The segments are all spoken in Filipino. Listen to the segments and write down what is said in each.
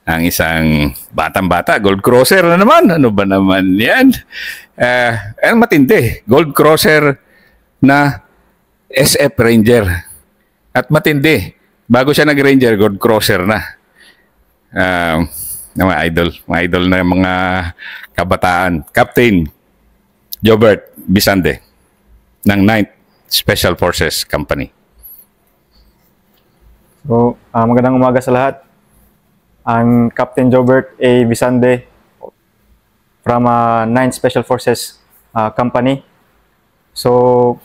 ang isang batang-bata, Gold Crosser na naman. Ano ba naman yan? Matindi. Gold Crosser na SF Ranger. At matindi. Bago siya nag-Ranger, Gold Crosser na. Mga idol na mga kabataan. Captain Jobert Bisande ng 9th Special Forces Company. So, magandang umaga sa lahat. Ang Captain Jobert A. Bisande from 9th Special Forces Company. So,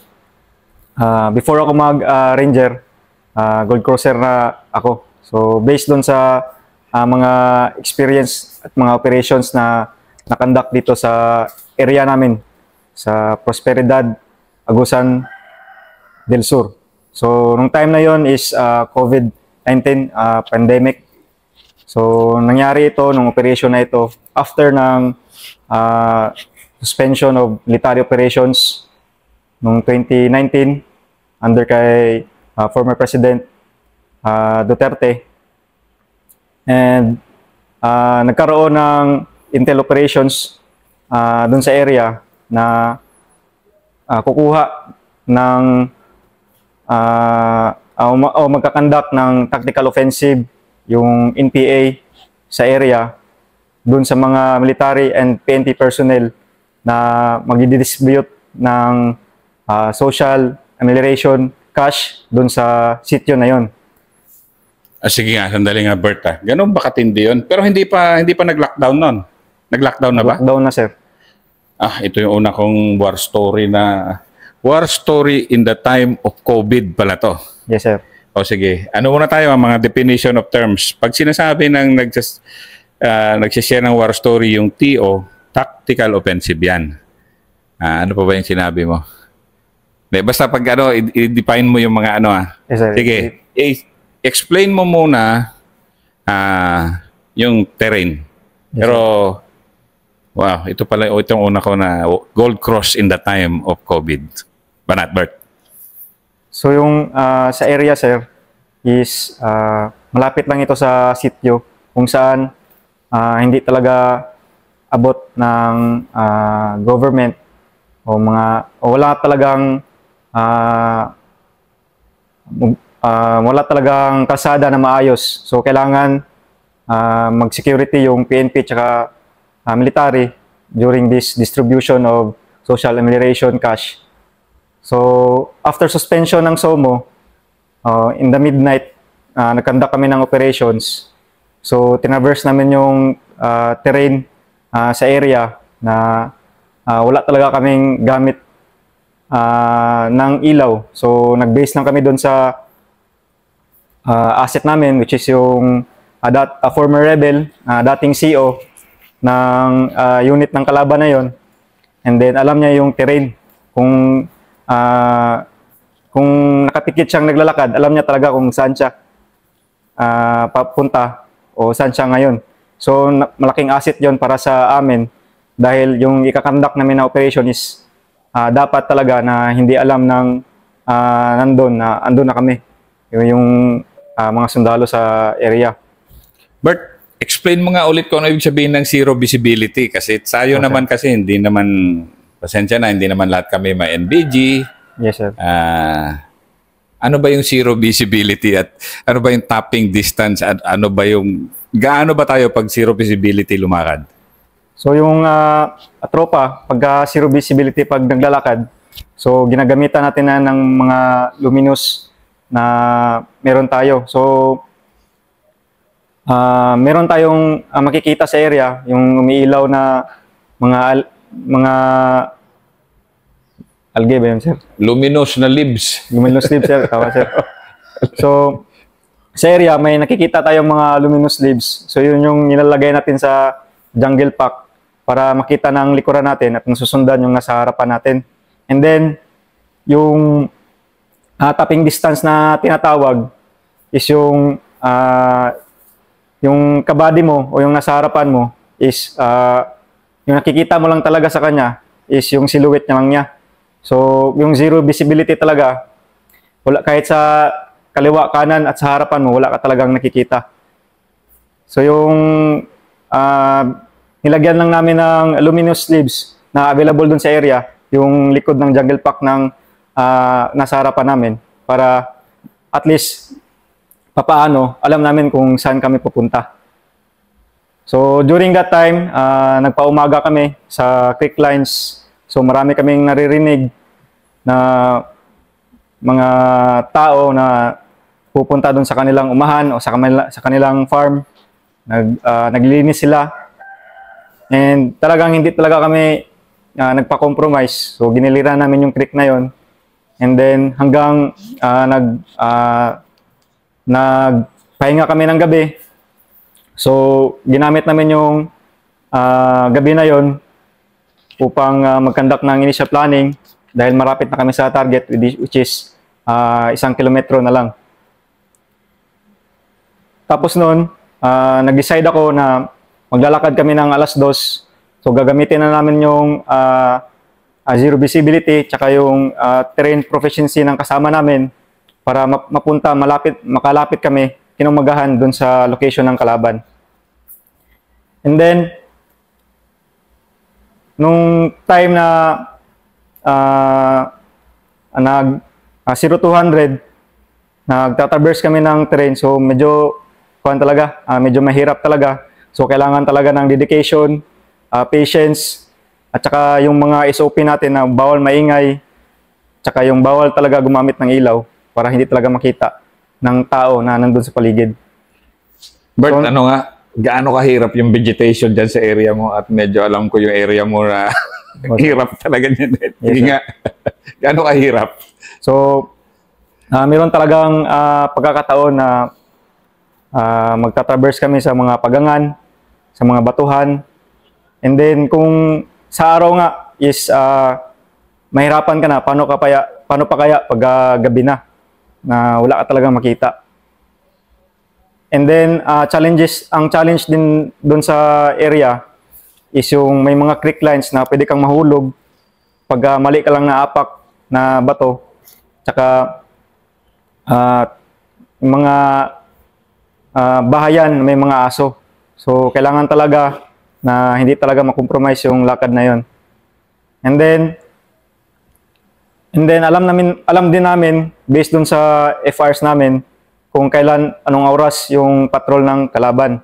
before ako mag-Ranger, Gold Crosser na ako. So, based doon sa mga experience at mga operations na nakandak dito sa area namin, sa Prosperidad, Agusan del Sur. So, nung time na yon is COVID-19 pandemic. So, nangyari ito, nung operation na ito, after ng suspension of military operations noong 2019 under kay former President Duterte. And nagkaroon ng intel operations dun sa area na kukuha ng magkakandak ng tactical offensive yung NPA sa area dun sa mga military and PNP personnel na mag-distribute ng social amelioration cash dun sa sitio na yon. Sige nga, sandali nga Bert. Ganun ba katindi yun? Pero hindi pa nag-lockdown nun. Nag-lockdown na ba? Lockdown na, sir. Ito yung una kong war story in the time of COVID pala to. Yes, sir. O sige, ano muna tayo ang mga definition of terms. Pag sinasabi ng nagsishare ng war story yung TO, tactical offensive yan. Ano pa ba yung sinabi mo? Basta pag i-define mo yung mga Yes, sir. Sige, explain mo muna yung terrain. Yes, pero, wow, ito pala itong una ko na Gold Cross in the time of COVID. Banat, Bert. So yung sa area, sir, is malapit lang ito sa sitio kung saan hindi talaga abot ng government o wala talagang kalsada na maayos. So kailangan mag-security yung PNP tsaka military during this distribution of social amelioration cash. So, after suspension ng SOMO, in the midnight, nagkandak kami ng operations. So, tinaverse namin yung terrain sa area na wala talaga kaming gamit ng ilaw. So, nag-base lang kami doon sa asset namin, which is yung former rebel, dating CO ng unit ng kalaban na yon. And then, alam niya yung terrain. Kung nakapikit siyang naglalakad, alam niya talaga kung saan siya papunta o saan siya ngayon. So, malaking asset yon para sa amin dahil yung ikakandak namin na operation is dapat talaga na hindi alam ng andun na kami. Yung mga sundalo sa area. Bert, explain mo nga ulit kung ano ibig sabihin ng zero visibility kasi tayo naman kasi hindi naman pasensya na, hindi naman lahat kami may NBG. Yes, sir. Ano ba yung zero visibility at ano ba yung tapping distance at ano ba yung gaano ba tayo pag zero visibility lumakad? So yung tropa, pag zero visibility pag naglalakad, so ginagamitan natin na ng mga luminous na meron tayo. So meron tayong makikita sa area, yung umiilaw na mga algae ba yun, sir? Luminous na leaves. Luminous leaves, sir. Tama, sir. So, sa area, may nakikita tayong mga luminous leaves. So, yun yung nilalagay natin sa jungle pack para makita ng likuran natin at nasusundan yung nasa harapan natin. And then, yung tapping distance na tinatawag is yung kabady mo o yung nasa harapan mo is yung nakikita mo lang talaga sa kanya is yung silhouette niya lang niya. So, yung zero visibility talaga, wala, kahit sa kaliwa, kanan at sa harapan mo, wala ka talagang nakikita. So yung nilagyan lang namin ng luminous sleeves na available dun sa area, yung likod ng jungle pack ng nasa harapan namin para at least papaano alam namin kung saan kami pupunta. So during that time, nagpaumaga kami sa creek lines. So marami kaming naririnig na mga tao na pupunta doon sa kanilang umahan o sa kanilang farm. Naglilinis sila. And talagang hindi talaga kami nagpa-compromise. So giniliran namin yung creek na yon. And then hanggang nagpahinga kami ng gabi. So ginamit namin yung gabi na yon upang mag-conduct ng initial planning dahil marapit na kami sa target which is 1 kilometro na lang. Tapos noon, nag-decide ako na maglalakad kami ng 2:00. So gagamitin na namin yung zero visibility tsaka yung terrain proficiency ng kasama namin para makalapit kami kinumagahan dun sa location ng kalaban. And then, nung time na 0200, nagtatraverse kami ng terrain. So medyo medyo mahirap talaga. So kailangan talaga ng dedication, patience, at saka yung mga SOP natin na bawal maingay, tsaka yung bawal talaga gumamit ng ilaw para hindi talaga makita ng tao na nandun sa paligid. Bert, so, gaano kahirap yung vegetation dyan sa area mo at medyo alam ko yung area mo na hirap talaga niyan. Yes, nga. Gaano kahirap? So, meron talagang pagkakataon na magta-traverse kami sa mga pagangan, sa mga batuhan. And then kung sa araw nga is mahirapan ka na, paano pa kaya pag gabi na wala ka talagang makita. And then ang challenge din doon sa area is yung may mga creek lines na pwede kang mahulog pag mali ka lang na apak na bato. Tsaka mga bahayan, may mga aso. So kailangan talaga na hindi talaga makompromise yung lakad na yon. And then alam din namin based dun sa FRs namin kung anong oras yung patrol ng kalaban.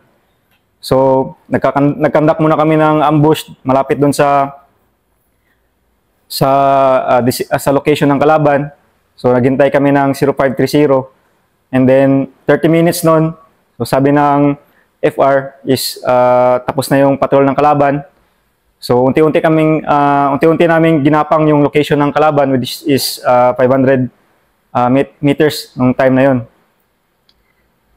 So nagkandak muna kami ng ambush malapit dun sa location ng kalaban. So naghintay kami ng 0530 and then 30 minutes nun. So sabi ng FR is tapos na yung patrol ng kalaban. So unti-unti namin ginapang yung location ng kalaban which is 500 meters nung time na yon.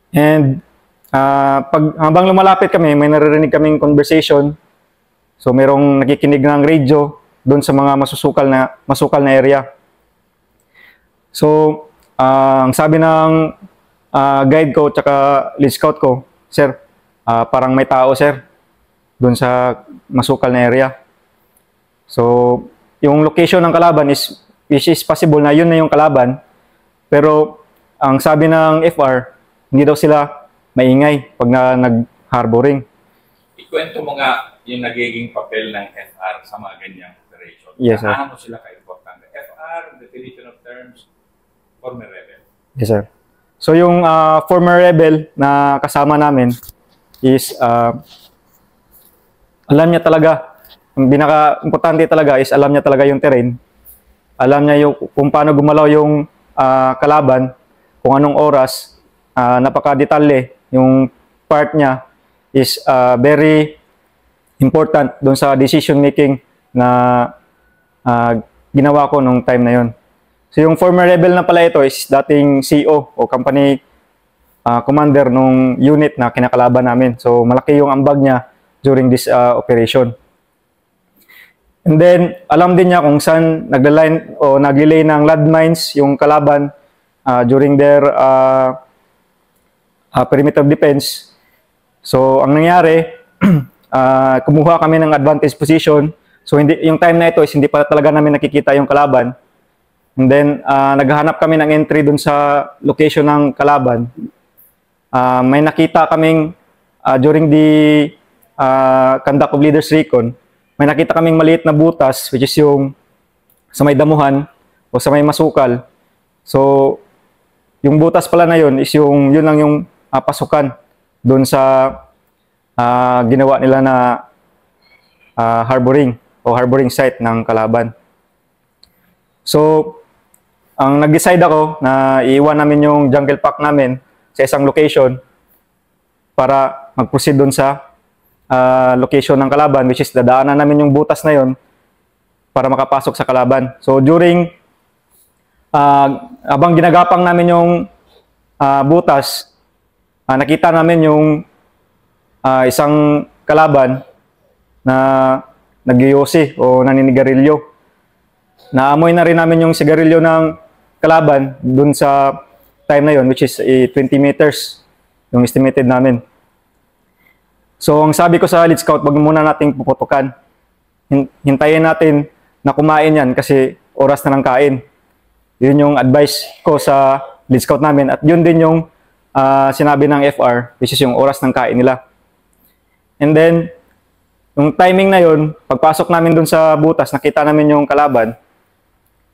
And habang lumalapit kami, may naririnig kaming conversation. So merong nakikinig ng radio doon sa mga masukal na area. So ang sabi ng guide ko tsaka lead scout ko, "Sir, parang may tao, sir, doon sa masukal na area." So, yung location ng kalaban which is possible na yun na yung kalaban. Pero, ang sabi ng FR, hindi daw sila maingay pag nag-harboring. Ikwento mo nga yung nagiging papel ng FR sa mga ganyang operation. Yes, sir. Ano sila ka-importante? FR, definition of terms, former rebel. Yes, sir. So, yung former rebel na kasama namin is alam niya talaga, ang pinaka-importante talaga is alam niya talaga yung terrain. Alam niya kung paano gumalaw yung kalaban, kung anong oras, napaka-detalye. Yung part niya is very important doon sa decision making na ginawa ko nung time na yon. So yung former rebel na pala ito is dating CO o company commander nung unit na kinakalaban namin. So malaki yung ambag niya during this operation. And then alam din niya kung saan naglilay ng landmines yung kalaban during their perimeter defense. So ang nangyari, kumuha kami ng advantage position. So yung time na ito is hindi pa talaga namin nakikita yung kalaban. And then naghahanap kami ng entry dun sa location ng kalaban. May nakita kaming during the conduct of Leaders Recon, may nakita kaming maliit na butas, which is yung sa may damuhan o sa may masukal. So, yung butas pala na yun is yun lang yung pasukan doon sa ginawa nila na harboring site ng kalaban. So, ang nag-decide ako na iiwan namin yung jungle pack namin sa isang location para mag-proceed doon sa location ng kalaban, which is dadaanan namin yung butas na yon para makapasok sa kalaban. So during abang ginagapang namin yung butas, nakita namin yung isang kalaban na nag-iyosi o naninigarilyo. Naamoy na rin namin yung sigarilyo ng kalaban dun sa time na yon, which is 20 meters yung estimated namin. So ang sabi ko sa lead scout, wag muna nating puputukan. Hintayin natin na kumain yan kasi oras na ng kain. Yun yung advice ko sa lead scout namin at yun din yung sinabi ng FR, which is yung oras ng kain nila. And then, yung timing na yun, pagpasok namin dun sa butas, nakita namin yung kalaban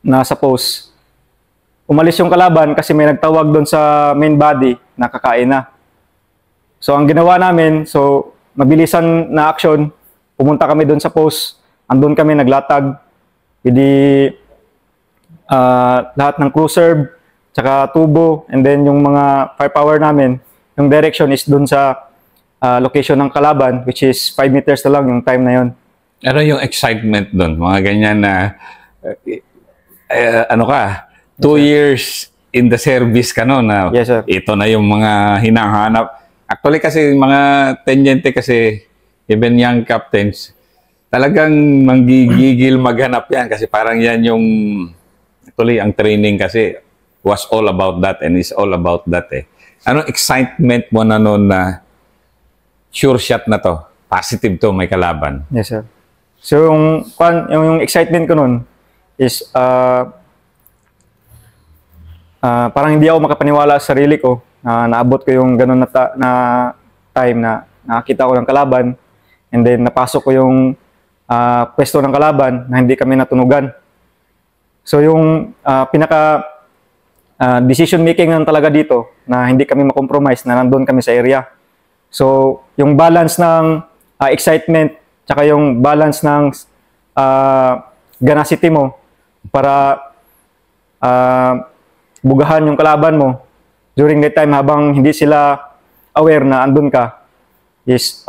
na sa post. Umalis yung kalaban kasi may nagtawag dun sa main body na kakain na. So ang ginawa namin, so mabilisan na action, pumunta kami dun sa post, andun kami naglatag, hindi lahat ng crew serve, tsaka tubo, and then yung mga firepower namin, yung direction is dun sa location ng kalaban, which is 5 meters na lang yung time na yun. Ano yung excitement dun? Mga ganyan na, ano ka, 2 years in the service ka no, na Yes, sir. ito na yung mga hinahanap. Actually kasi mga tenyente kasi, even young captains, talagang manggigigil maghanap yan kasi parang yan yung, actually ang training kasi was all about that and is all about that eh. Anong excitement mo na noon na sure shot na to, positive to, may kalaban? Yes, sir. So yung excitement ko nun is parang hindi ako makapaniwala sa sarili ko na naabot ko yung ganun na time na nakakita ko ng kalaban and then napasok ko yung pwesto ng kalaban na hindi kami natunugan. So yung pinaka decision making lang talaga dito na hindi kami makompromise na nandun kami sa area. So yung balance ng excitement tsaka yung balance ng ganacity mo para bugahan yung kalaban mo during that time habang hindi sila aware na andun ka is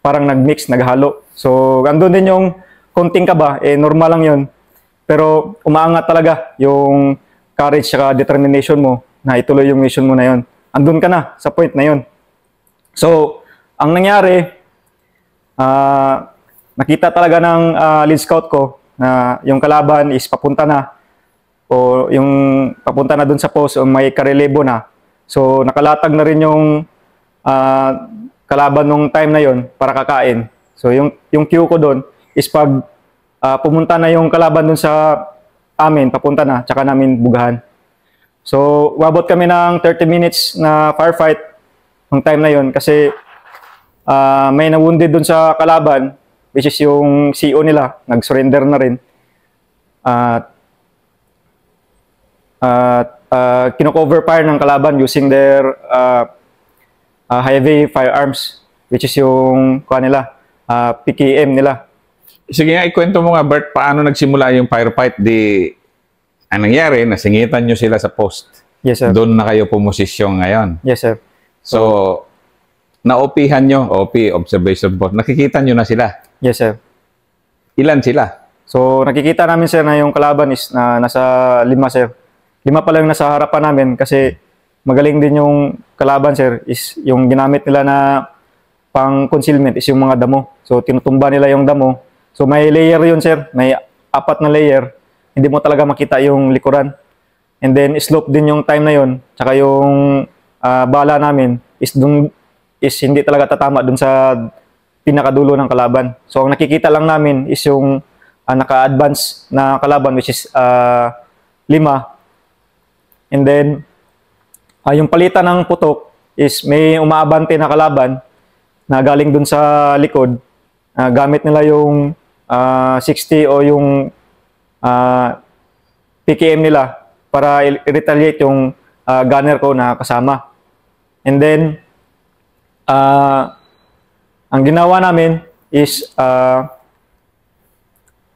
parang nag-mix, naghalo. So andun din yung konting kaba, normal lang yun. Pero umaangat talaga yung courage at determination mo na ituloy yung mission mo na yun. Andun ka na sa point na yun. So ang nangyari, nakita talaga ng lead scout ko na yung kalaban is papunta na o yung papunta na dun sa post o may karelebo na. So nakalatag na rin yung kalaban nung time na yon para kakain. So yung cue ko dun is pag pumunta na yung kalaban dun sa amin, papunta na, tsaka namin bugahan. So wabot kami ng 30 minutes na firefight nung time na yon kasi may na-wounded dun sa kalaban, which is yung CO nila, nag-surrender na rin. Kino-cover fire ng kalaban using their heavy firearms, which is yung PKM nila. Sige nga, ikwento mo nga, Bert, paano nagsimula yung firefight? Ang nangyari, nasingitan nyo sila sa post. Yes, sir. Doon na kayo pumosisyon ngayon. Yes, sir. So, na-OP-han nyo, OP, observation post, nakikita nyo na sila. Yes, sir. Ilan sila? So, nakikita namin, sir, na yung kalaban is nasa 5, sir. 5 pala yung nasa harapan namin kasi magaling din yung kalaban, sir, is yung ginamit nila na pang concealment is yung mga damo. So, tinutumba nila yung damo. So, may layer yun, sir. May 4 na layer. Hindi mo talaga makita yung likuran. And then, slope din yung time na yun. Tsaka yung bala namin is hindi talaga tatama dun sa pinakadulo ng kalaban. So, ang nakikita lang namin is yung naka-advance na kalaban, which is 5. And then, yung palitan ng putok is may umaabante na kalaban na galing dun sa likod. Gamit nila yung 60 o yung PKM nila para i-retaliate yung gunner ko na kasama. And then, ang ginawa namin is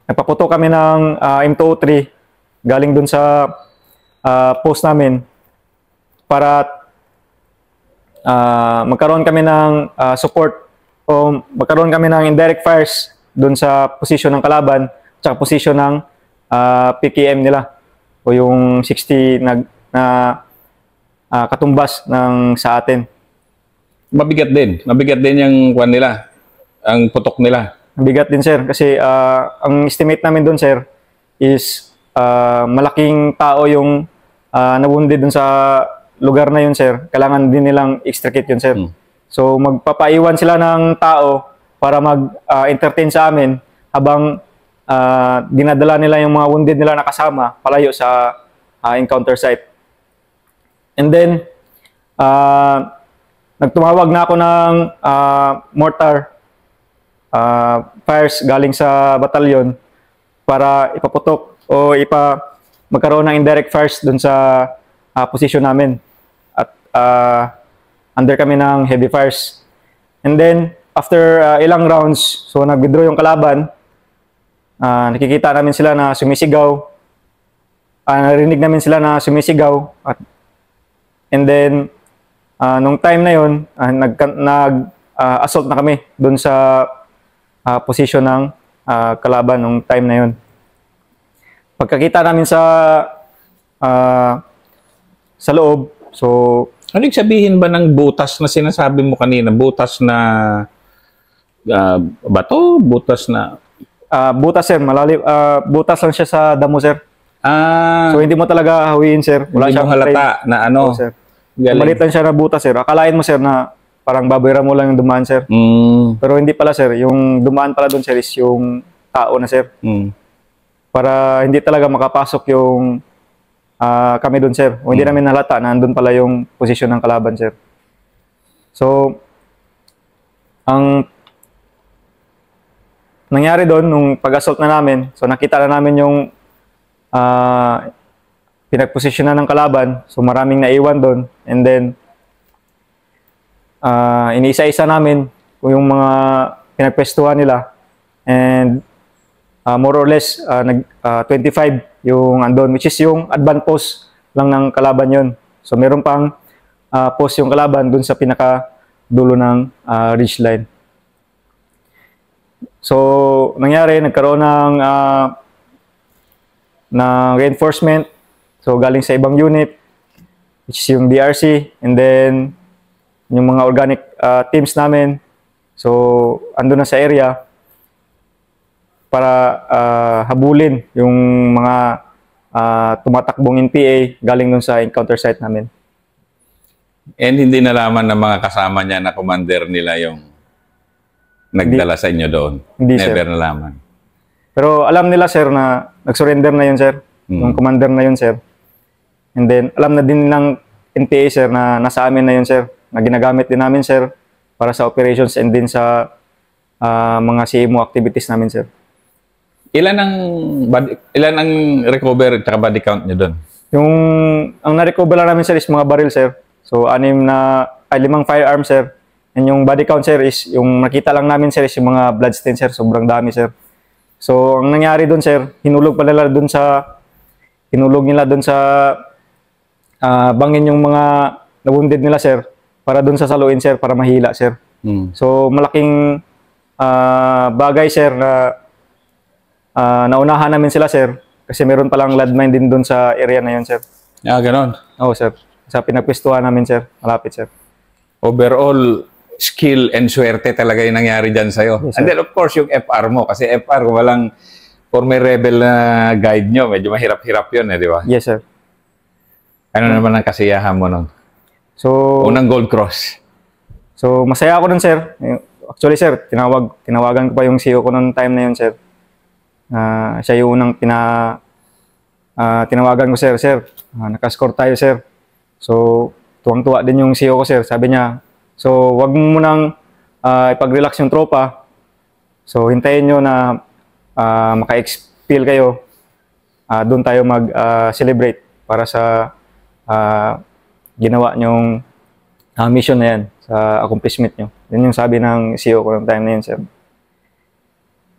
nagpaputo kami ng M203 galing dun sa post namin para magkaroon kami ng support o magkaroon kami ng indirect fires dun sa position ng kalaban at position ng PKM nila o yung 60 na katumbas ng sa atin. Mabigat din. Mabigat din yung kwan nila. Ang putok nila. Mabigat din, sir. Kasi ang estimate namin doon, sir, is malaking tao yung nawundid dun sa lugar na yun, sir. Kailangan din nilang extricate yun, sir. So, magpapaiwan sila ng tao para mag-entertain sa amin habang dinadala nila yung mga wounded nila nakasama palayo sa encounter site. And then, nagtumawag na ako ng mortar fires galing sa batalyon para ipaputok o magkaroon ng indirect fires dun sa position namin. At under kami ng heavy fires. And then, after ilang rounds, so nag-withdraw yung kalaban, nakikita namin sila na sumisigaw, narinig namin sila na sumisigaw, and then, nung time na yun, nag-assault na kami dun sa position ng kalaban nung time na yun. Pagkakita namin sa loob, so... Ano yung sabihin ba ng butas na sinasabi mo kanina? Butas na bato? Butas na... butas, sir. Butas lang siya sa damo, sir. So, hindi mo talaga hawiin, sir. Wala hindi mo halata na ano. Sir. Malit lang siya na butas, sir. Akalain mo, sir, na parang babayra mo lang yung dumaan, sir. Pero hindi pala, sir. Yung dumaan pala doon, sir, is yung tao na, sir. Para hindi talaga makapasok yung kami doon, sir. O hindi namin nalata na andun pala yung posisyon ng kalaban, sir. So, ang nangyari doon, nung pag-assault na namin, so nakita na namin yung pinag-posisyonan ng kalaban. So, maraming naiwan doon. And then, iniisa-isa namin kung yung mga pinagpwestuhan nila. And, more or less, 25 yung andon, which is yung advance post lang ng kalaban yon. So, meron pang post yung kalaban dun sa pinaka-dulo ng ridge line. So, nangyari, nagkaroon ng reinforcement. So, galing sa ibang unit, which is yung DRC, and then yung mga organic teams namin. So, andun na sa area para habulin yung mga tumatakbong NPA galing dun sa encounter site namin. And hindi nalaman ng mga kasama niya na commander nila yung nagdala sa inyo doon? Hindi, Never sir. nalaman? Pero alam nila, sir, na nag-surrender na yun, sir. Yung commander na yun, sir. And then, alam na din ng NPA, sir, na nasa amin na yun, sir. Na ginagamit din namin, sir, para sa operations and din sa mga CMO activities namin, sir. Ilan ang recover at body count niyo doon? Ang na-recover lang namin, sir, is mga baril, sir. So, 5 firearms, sir. And yung body count, sir, is yung nakita lang namin, sir, is yung mga bloodstain, sir. Sobrang dami, sir. So, ang nangyari doon, sir, hinulog nila doon sa bangin yung mga na-wounded nila, sir, para doon sa saluin, sir, para mahila, sir. So, malaking bagay, sir, na naunahan namin sila, sir, kasi meron palang landmine din doon sa area na yun, sir. Ganon. Oo, sir. Sa pinagpwestuhan namin, sir. Malapit, sir. Overall, skill and swerte talaga yung nangyari dyan sa'yo. Yes, and then, of course, yung FR mo. Kasi FR, walang former rebel na guide nyo. Medyo mahirap-hirap yun, di ba? Yes, sir. Ano naman ang kasiyahan mo nun? So, unang Gold Cross. So, masaya ako nun, sir. Actually, sir, tinawagan ko pa yung CEO ko noong time na yun, sir. Siya yung unang tinawagan ko, sir. Sir, nakascore tayo, sir. So, tuwang-tuwa din yung CEO ko, sir. Sabi niya, so wag mo munang ipag-relax yung tropa. So hintayin nyo na maka-expel kayo. Doon tayo mag-celebrate para sa ginawa nyong mission na yan, sa accomplishment nyo. Yun yung sabi ng CEO ko ng time na yun, sir.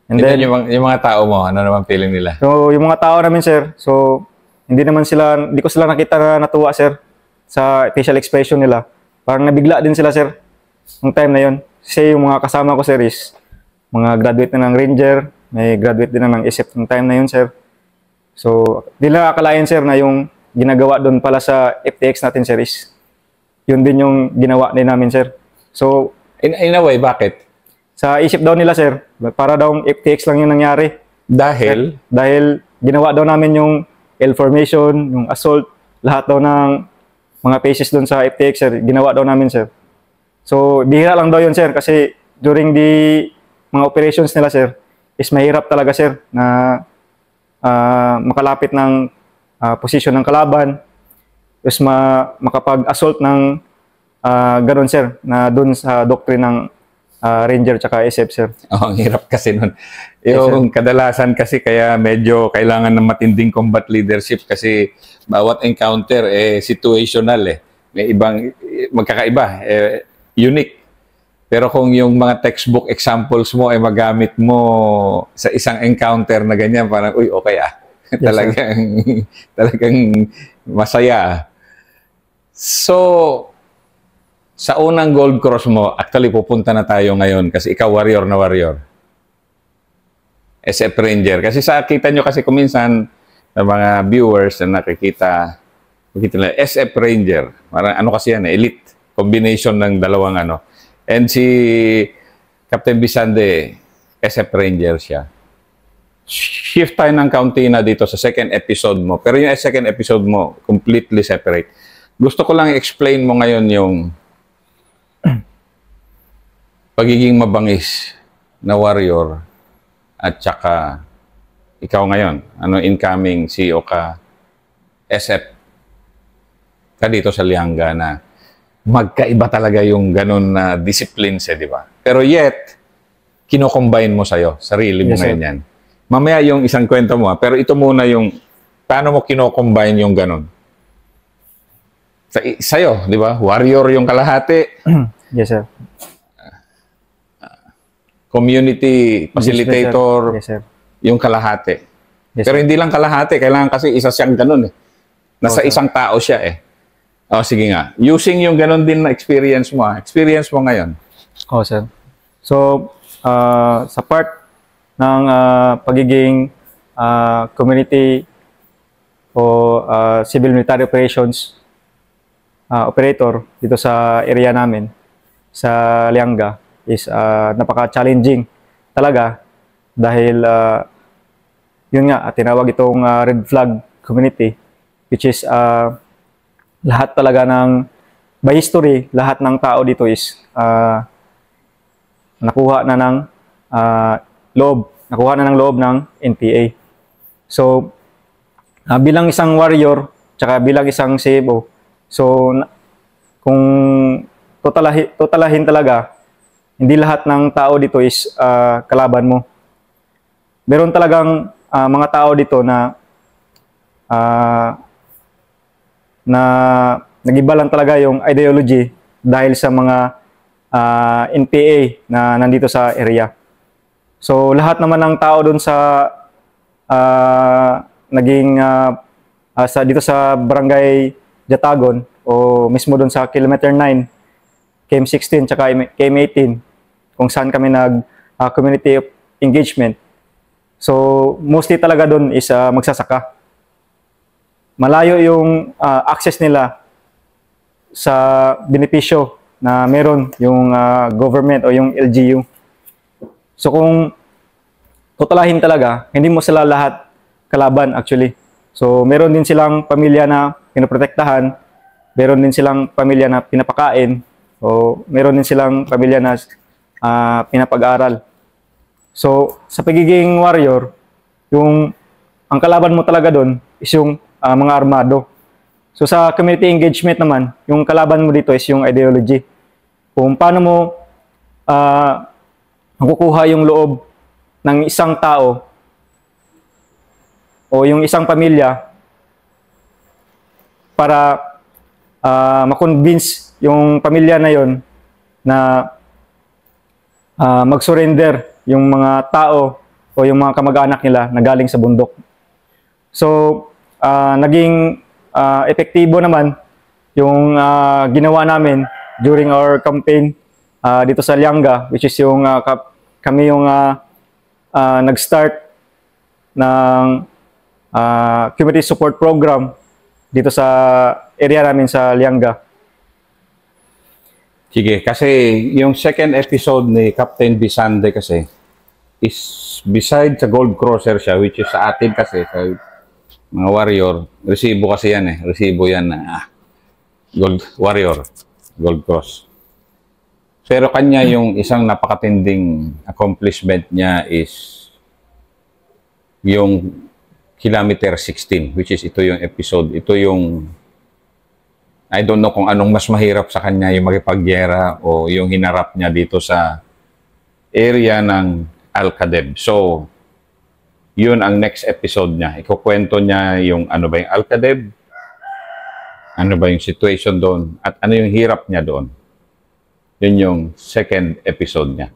And then, yung mga tao mo, ano naman feeling nila? so, yung mga tao namin, sir, so, hindi ko sila nakita na natuwa, sir, sa facial expression nila. Parang nabigla din sila, sir, ng time na yun. Kasi yung mga kasama ko, sir, is mga graduate na ng Ranger, may graduate din na ng ISEP ng time na yun, sir. So, di lang akalain, sir, na yung ginagawa doon pala sa FTX natin, sir, is yun din yung ginawa din namin, sir. So, In a way, bakit? sa isip daw nila, sir, para daw FTX lang yung nangyari. Dahil, Dahil ginawa daw namin yung L formation, yung assault, lahat daw ng mga phases doon sa FTX, sir, ginawa daw namin, sir. So, bihira lang daw yun, sir, kasi during the mga operations nila, sir, is mahirap talaga, sir, na makalapit ng position ng kalaban, tapos makapag-assault ng ganun, sir, na doon sa doctrine ng Ranger tsaka SF, sir. ang hirap kasi nun. Yung kadalasan kasi kaya medyo kailangan ng matinding combat leadership kasi bawat encounter situational eh. May ibang magkakaiba, unique. Pero kung yung mga textbook examples mo ay magamit mo sa isang encounter na ganyan, parang uy, okay Yes, talagang masaya. So, sa unang Gold Cross mo, actually pupunta na tayo ngayon kasi ikaw warrior na warrior. SF Ranger. Kasi kita nyo kasi kuminsan sa mga viewers na nakikita nila, SF Ranger. Parang ano kasi yan, elite. Combination ng dalawang ano. And si Captain Bisande, SF Ranger siya. Shift tayo ng kaunti na dito sa second episode mo. Pero yung second episode mo, completely separate. Gusto ko lang explain mo ngayon yung pagiging mabangis na warrior at saka ikaw ngayon, incoming CEO ka, SF ka dito sa Lianga na magkaiba talaga yung ganun na disciplines di ba? Pero yet, kino-combine mo sarili mo ngayon yan. Mamaya yung isang kwento mo, pero ito muna yung paano mo kino-combine yung ganun. Sa'yo, di ba? Warrior yung kalahati. Yes, sir. Community facilitator, yes, sir. yung kalahati. Yes, pero sir. hindi lang kalahati, kailangan kasi isa siyang ganun Nasa isang tao siya sige nga. Using yung ganun din na experience mo Experience mo ngayon. Sir. So, sa part ng pagiging community o civil military operations operator dito sa area namin, sa Lianga, is napaka-challenging talaga dahil yun nga, tinawag itong red flag community, which is lahat talaga ng, by history, lahat ng tao dito is nakuha na ng loob ng NPA. So, bilang isang warrior, tsaka bilang isang CFO, so kung totalahin talaga, hindi lahat ng tao dito is kalaban mo. Meron talagang mga tao dito na nag-iba lang talaga yung ideology dahil sa mga NPA na nandito sa area. So lahat naman ng tao doon sa dito sa Barangay Jatagon o mismo doon sa Kilometer 9, KM16 tsaka KM18 kung saan kami community engagement. So mostly talaga doon is magsasaka. Malayo yung access nila sa benepisyo na meron yung government o yung LGU. So kung totalahin talaga, hindi mo sila lahat kalaban actually. So meron din silang pamilya na pinoprotektahan, meron din silang pamilya na pinapakain, o meron din silang pamilya na pinapag-aral. So sa pagiging warrior, ang kalaban mo talaga doon is yung mga armado. So sa community engagement naman, yung kalaban mo dito is yung ideology. Kung paano mo makukuha yung loob ng isang tao o yung isang pamilya para ma-convince yung pamilya na yon na mag-surrender yung mga tao o yung mga kamag-anak nila na galing sa bundok. So, naging epektibo naman yung ginawa namin during our campaign dito sa Lianga, which is yung kami yung nag-start ng community support program dito sa area namin sa Lianga. Sige, kasi yung second episode ni Captain Bisande kasi is beside sa Gold Crosser siya, which is sa atin kasi sa mga warrior, resibo kasi yan eh. Resibo yan na Gold Warrior, Gold Cross. Pero kanya yung isang napakatinding accomplishment niya is yung Kilometer 16, which is ito yung episode. Ito yung, I don't know kung anong mas mahirap sa kanya, yung makipagyera o yung hinarap niya dito sa area ng Al-Qadeb. So, yun ang next episode niya. Ikukwento niya yung ano ba yung Al-Qadeb, ano ba yung situation doon, at ano yung hirap niya doon. Yun yung second episode niya.